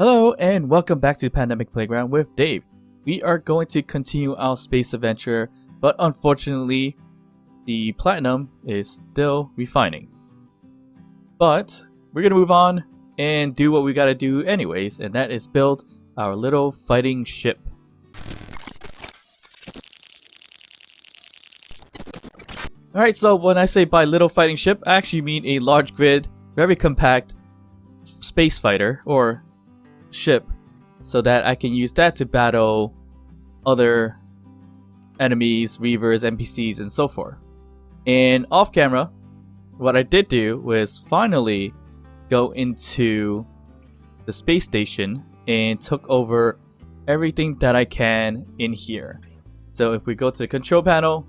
Hello and welcome back to Pandemic Playground with Dave. We are going to continue our space adventure, but unfortunately, the platinum is still refining. But we're gonna move on and do what we gotta do anyways, and that is build our little fighting ship. Alright, so when I say by little fighting ship, I actually mean a large grid, very compact space fighter, or ship, so that I can use that to battle other enemies, reavers, NPCs, and so forth. And off camera, what I did do was finally go into the space station and took over everything that I can in here. So if we go to the control panel,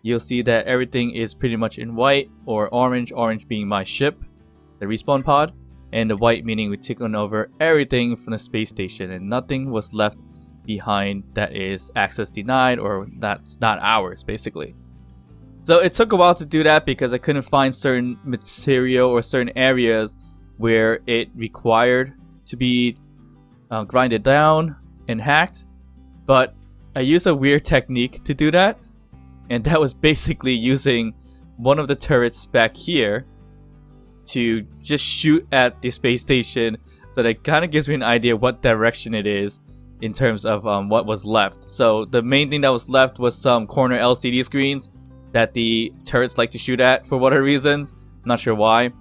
you'll see that everything is pretty much in white or orange, orange being my ship, the respawn pod, and the white meaning we've taken over everything from the space station and nothing was left behind that is access denied or that's not ours, basically. So it took a while to do that because I couldn't find certain material or certain areas where it required to be grinded down and hacked, but I used a weird technique to do that, and that was basically using one of the turrets back here to just shoot at the space station, so that kind of gives me an idea what direction it is in terms of what was left. So the main thing that was left was some corner LCD screens that the turrets like to shoot at for whatever reasons, not sure why.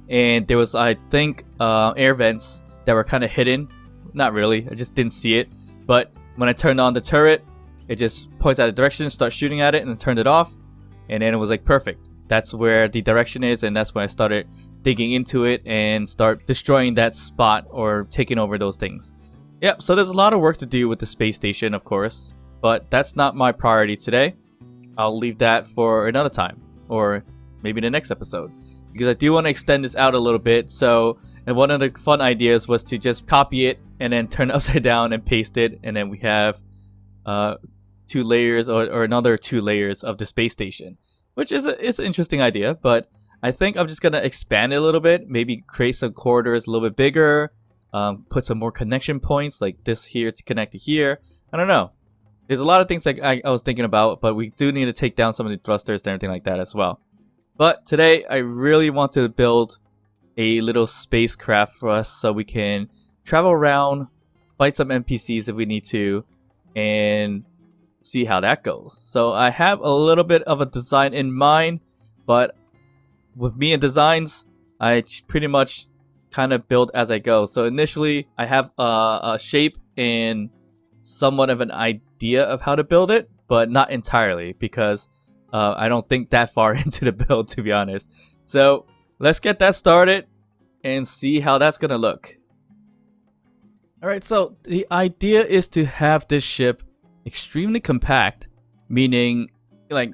And there was, I think, air vents that were kind of hidden. Not really, I just didn't see it. But when I turned on the turret, it just points out a direction, starts shooting at it, and then turned it off. And then it was like perfect. That's where the direction is, and that's when I started digging into it and start destroying that spot or taking over those things. Yep, so there's a lot of work to do with the space station, of course, but that's not my priority today. I'll leave that for another time, or maybe the next episode, because I do want to extend this out a little bit. So, and one of the fun ideas was to just copy it and then turn it upside down and paste it, and then we have 2 layers or another 2 layers of the space station, which is an interesting idea, but I think I'm just going to expand it a little bit, maybe create some corridors a little bit bigger, put some more connection points like this here to connect to here. I don't know. There's a lot of things like I was thinking about, but we do need to take down some of the thrusters and everything like that as well. But today, I really want to build a little spacecraft for us so we can travel around, fight some NPCs if we need to, and see how that goes. So I have a little bit of a design in mind, but with me and designs, I pretty much kind of build as I go. So initially, I have a shape and somewhat of an idea of how to build it, but not entirely because I don't think that far into the build, to be honest. So let's get that started and see how that's gonna look. Alright, so the idea is to have this ship extremely compact, meaning like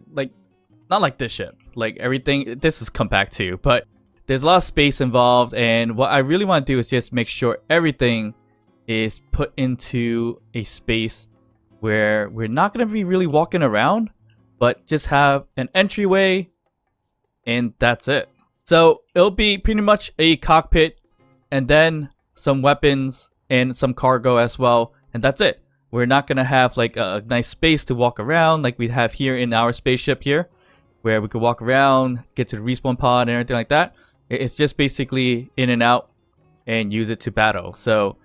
not like this ship. Like everything, this is compact too, but there's a lot of space involved, and what I really want to do is just make sure everything is put into a space where we're not going to be really walking around, but just have an entryway, and that's it. So it'll be pretty much a cockpit, and then some weapons and some cargo as well, and that's it. We're not going to have like a nice space to walk around like we have here in our spaceship here, where we could walk around, get to the respawn pod and everything like that. It's just basically in and out and use it to battle. So,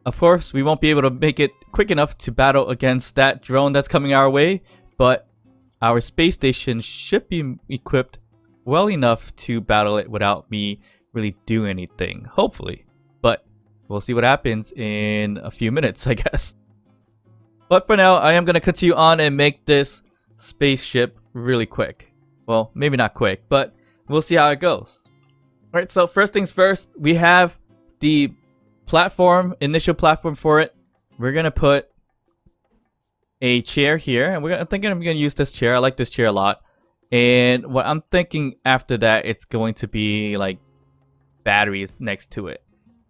of course, we won't be able to make it quick enough to battle against that drone that's coming our way, but our space station should be equipped well enough to battle it without me really doing anything, hopefully. But we'll see what happens in a few minutes, I guess. But for now, I am going to continue on and make this spaceship really quick. Well, maybe not quick, but we'll see how it goes. Alright, so first things first, we have the platform, initial platform for it. We're going to put a chair here, and I'm thinking I'm going to use this chair. I like this chair a lot. And what I'm thinking after that, it's going to be like batteries next to it.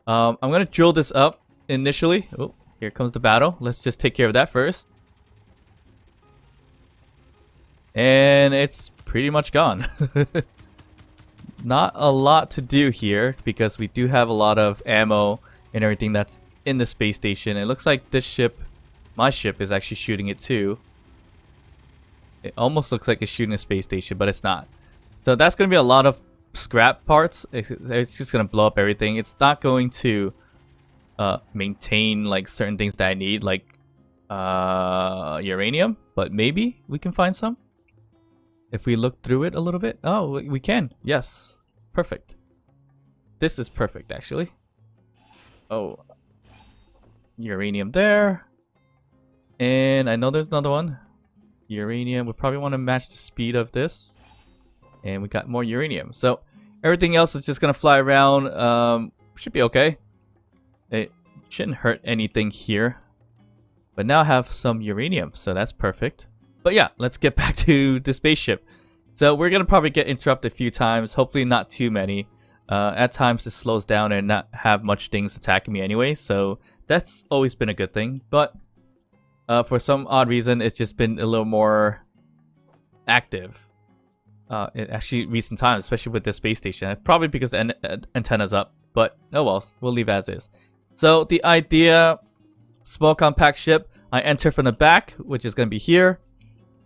I'm going to drill this up initially. Oh, here comes the battle. Let's just take care of that first. And it's pretty much gone. Not a lot to do here because we do have a lot of ammo and everything that's in the space station. It looks like this ship, my ship, is actually shooting it too. It almost looks like it's shooting a space station, but it's not. So that's going to be a lot of scrap parts. It's just going to blow up everything. It's not going to maintain like certain things that I need, like uranium, but maybe we can find some if we look through it a little bit. Oh, we can. Yes. Perfect. This is perfect, actually. Oh. Uranium there. And I know there's another one. Uranium. We probably want to match the speed of this. And we got more uranium. So everything else is just going to fly around. Should be okay. It shouldn't hurt anything here. But now I have some uranium. So that's perfect. But yeah, let's get back to the spaceship. So we're going to probably get interrupted a few times. Hopefully not too many. At times it slows down and not have much things attacking me anyway. So that's always been a good thing. But for some odd reason, it's just been a little more active. In actually recent times, especially with the space station. Probably because the antenna's up. But oh well, we'll leave as is. So the idea, small compact ship. I enter from the back, which is going to be here.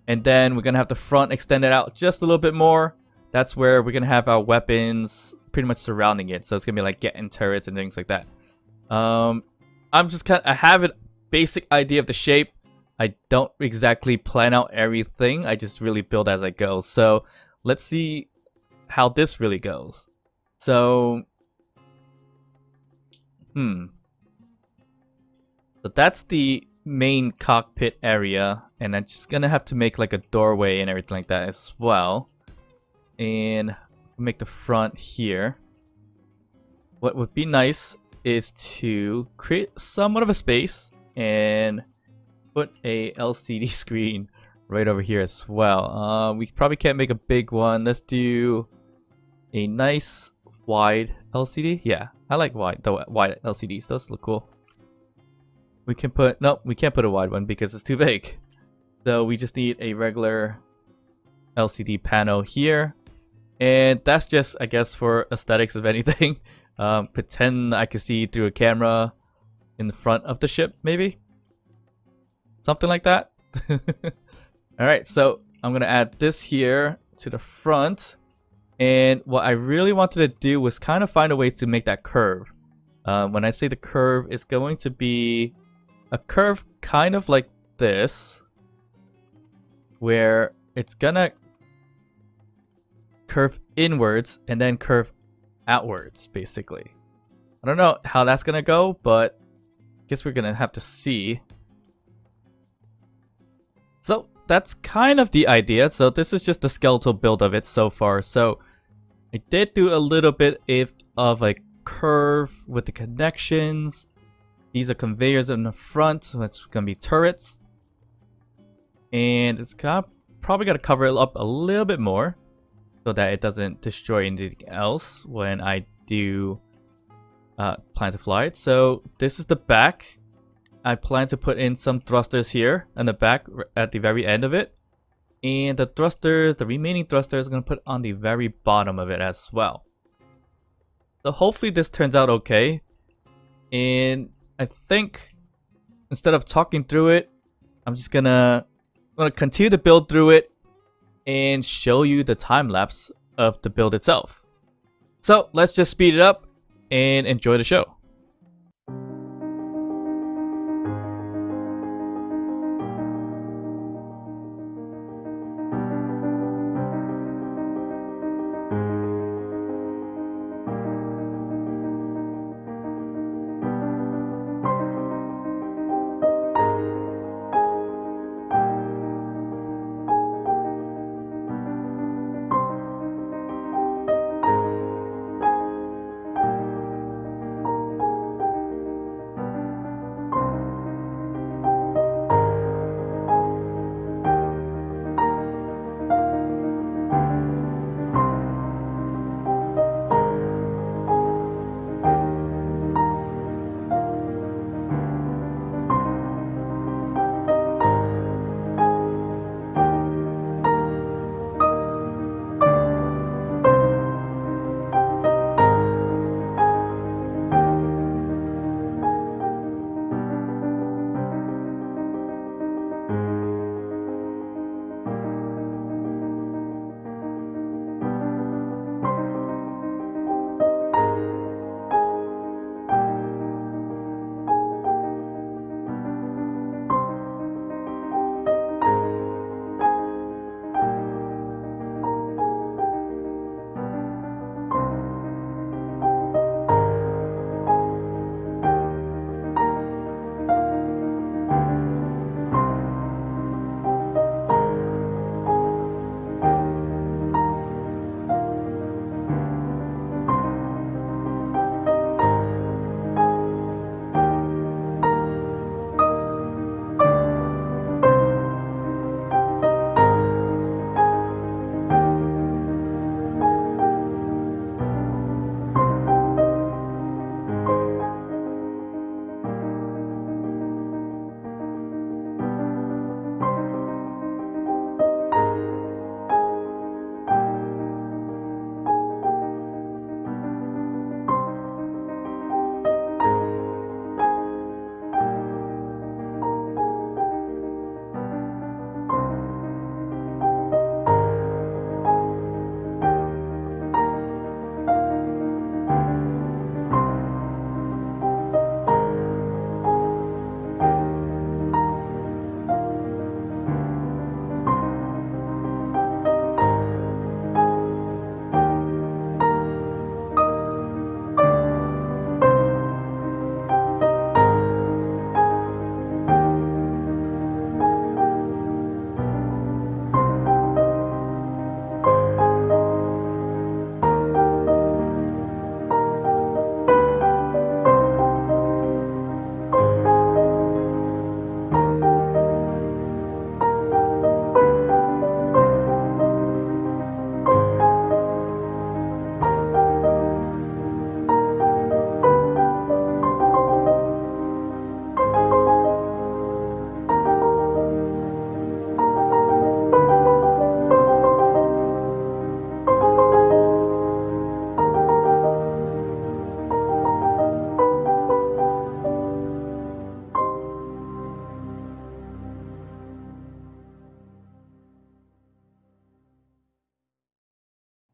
And then we're going to have the front extended out just a little bit more. That's where we're going to have our weapons pretty much surrounding it. So it's going to be like getting turrets and things like that. I'm just I have a basic idea of the shape. I don't exactly plan out everything. I just really build as I go. So let's see how this really goes. So, so that's the main cockpit area. And I'm just going to have to make like a doorway and everything like that as well. And make the front here. What would be nice is to create somewhat of a space and put a LCD screen right over here as well. We probably can't make a big one. Let's do a nice wide LCD. Yeah, I like wide LCDs. Those look cool. We can put, nope, we can't put a wide one because it's too big. So we just need a regular LCD panel here. And that's just, I guess, for aesthetics of anything. Pretend I can see through a camera in the front of the ship, maybe? Something like that. Alright, so I'm going to add this here to the front. And what I really wanted to do was kind of find a way to make that curve. When I say the curve, it's going to be a curve kind of like this. Where it's going to curve inwards and then curve outwards, basically. I don't know how that's gonna go, but I guess we're gonna have to see. So that's kind of the idea. So this is just the skeletal build of it so far. So I did do a little bit of a curve with the connections. These are conveyors in the front, so it's gonna be turrets. And it's probably gonna cover it up a little bit more, so that it doesn't destroy anything else when I do plan to fly it. So this is the back. I plan to put in some thrusters here in the back at the very end of it. And the thrusters, the remaining thrusters, I'm going to put on the very bottom of it as well. So hopefully this turns out okay. And I think instead of talking through it, I'm just going to continue to build through it and show you the time lapse of the build itself. So let's just speed it up and enjoy the show.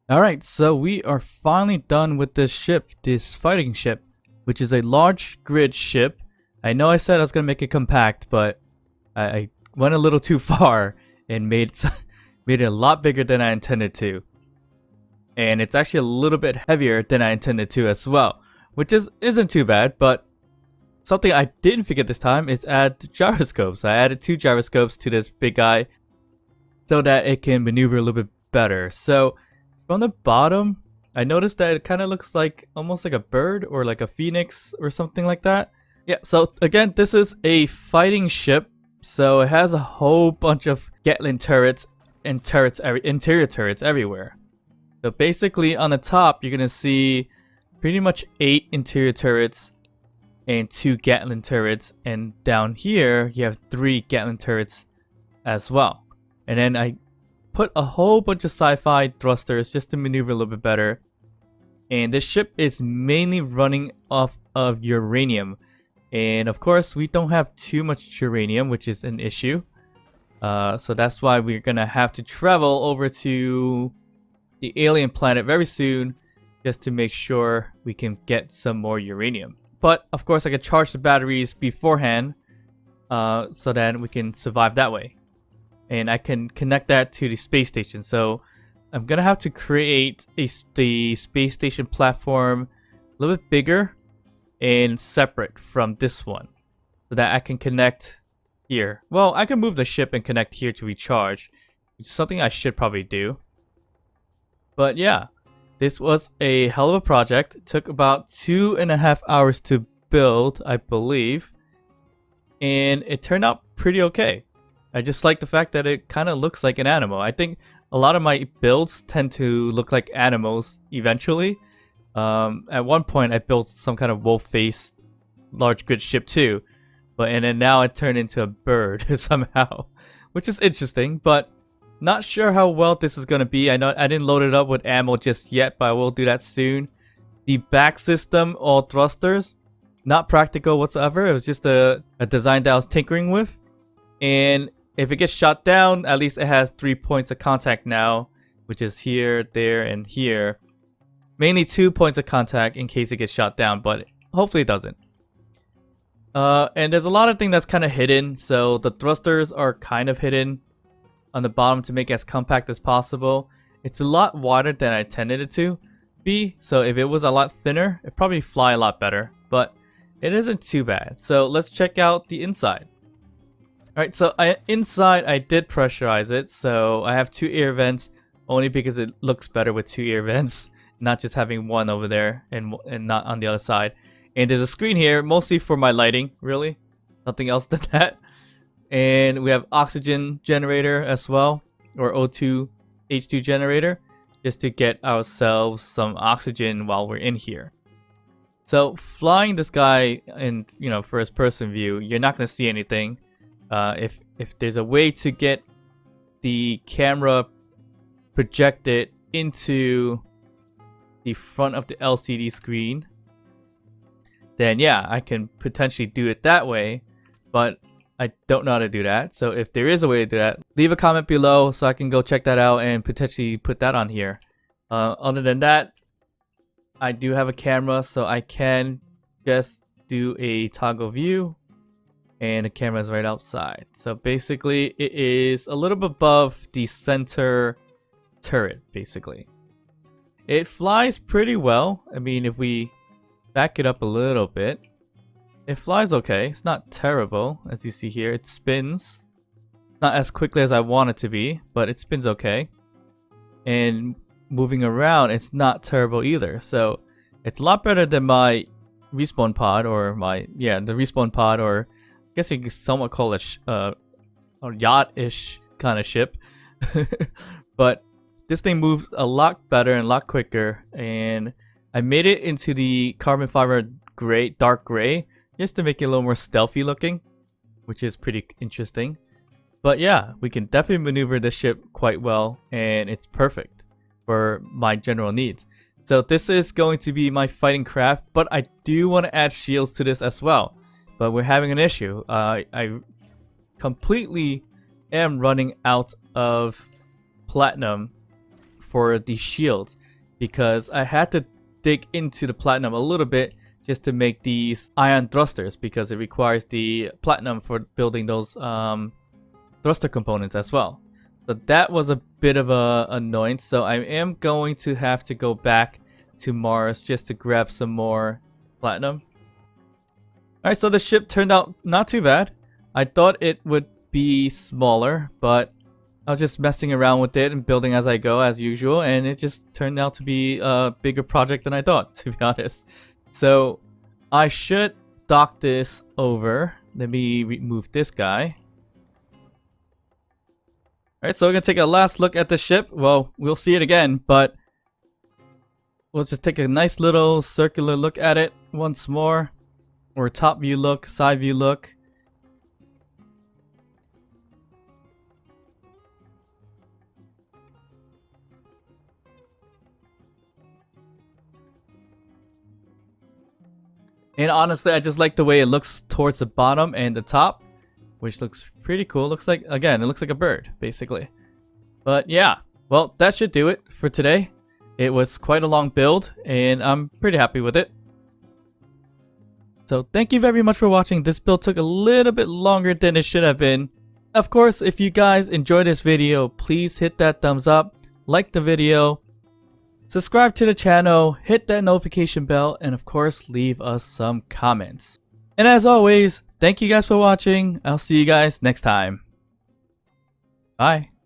Alright, so we are finally done with this ship, this fighting ship, which is a large grid ship. I know I said I was going to make it compact, but I went a little too far and made it a lot bigger than I intended to. And it's actually a little bit heavier than I intended to as well, which isn't too bad, but something I didn't forget this time is add gyroscopes. I added 2 gyroscopes to this big guy so that it can maneuver a little bit better. So from the bottom, I noticed that it kind of looks like almost like a bird or like a phoenix or something like that. Yeah, so again, this is a fighting ship. So it has a whole bunch of Gatling turrets and interior turrets everywhere. So basically on the top, you're going to see pretty much 8 interior turrets and 2 Gatling turrets. And down here, you have 3 Gatling turrets as well. And then I put a whole bunch of sci-fi thrusters just to maneuver a little bit better. And this ship is mainly running off of uranium. And of course, we don't have too much uranium, which is an issue. So that's why we're going to have to travel over to the alien planet very soon just to make sure we can get some more uranium. But of course, I can charge the batteries beforehand so that we can survive that way. And I can connect that to the space station. So I'm going to have to create the space station platform a little bit bigger and separate from this one so that I can connect here. Well, I can move the ship and connect here to recharge, which is something I should probably do. But yeah, this was a hell of a project. It took about 2.5 hours to build, I believe. And it turned out pretty okay. I just like the fact that it kind of looks like an animal. I think a lot of my builds tend to look like animals eventually. At one point, I built some kind of wolf-faced large grid ship too. And then now it turned into a bird somehow, which is interesting, but not sure how well this is going to be. I know I didn't load it up with ammo just yet, but I will do that soon. The back system, all thrusters, not practical whatsoever. It was just a design that I was tinkering with. And if it gets shot down, at least it has 3 points of contact now, which is here, there, and here. Mainly 2 points of contact in case it gets shot down, but hopefully it doesn't. And there's a lot of things that's kind of hidden, so the thrusters are kind of hidden on the bottom to make it as compact as possible. It's a lot wider than I intended it to be, so if it was a lot thinner, it'd probably fly a lot better, but it isn't too bad. So let's check out the inside. Alright, so inside I did pressurize it, so I have 2 air vents only because it looks better with 2 air vents, not just having one over there and not on the other side. And there's a screen here, mostly for my lighting, really. Nothing else than that. And we have oxygen generator as well, or O2 H2 generator, just to get ourselves some oxygen while we're in here. So flying this guy in, first person view, you're not going to see anything. If there's a way to get the camera projected into the front of the LCD screen, then yeah, I can potentially do it that way, but I don't know how to do that. So if there is a way to do that, leave a comment below so I can go check that out and potentially put that on here. Other than that, I do have a camera, so I can just do a toggle view, and the camera is right outside. So basically, it is a little bit above the center turret, basically. It flies pretty well. I mean, if we back it up a little bit, it flies okay. It's not terrible, as you see here. It spins. Not as quickly as I want it to be, but it spins okay. And moving around, it's not terrible either. So it's a lot better than my respawn pod, or the respawn pod, or I guess you could somewhat call it a yacht-ish kind of ship. But this thing moves a lot better and a lot quicker, and I made it into the carbon fiber gray, dark gray, just to make it a little more stealthy looking, which is pretty interesting. But yeah, we can definitely maneuver this ship quite well, and it's perfect for my general needs. So this is going to be my fighting craft, but I do want to add shields to this as well. But we're having an issue. I completely am running out of platinum for the shields, because I had to dig into the platinum a little bit just to make these ion thrusters, because it requires the platinum for building those thruster components as well. So that was a bit of a annoyance, so I am going to have to go back to Mars just to grab some more platinum. Alright, so the ship turned out not too bad. I thought it would be smaller, but I was just messing around with it and building as I go as usual, and it just turned out to be a bigger project than I thought, to be honest. So I should dock this over. Let me remove this guy. Alright, so we're going to take a last look at the ship. Well, we'll see it again, but we'll just take a nice little circular look at it once more. Or top view look, side view look. And honestly, I just like the way it looks towards the bottom and the top, which looks pretty cool. Looks like, again, it looks like a bird, basically. But yeah, well, that should do it for today. It was quite a long build, and I'm pretty happy with it. So thank you very much for watching. This build took a little bit longer than it should have been. Of course, if you guys enjoyed this video, please hit that thumbs up, like the video, subscribe to the channel, hit that notification bell, and of course, leave us some comments. And as always, thank you guys for watching. I'll see you guys next time. Bye.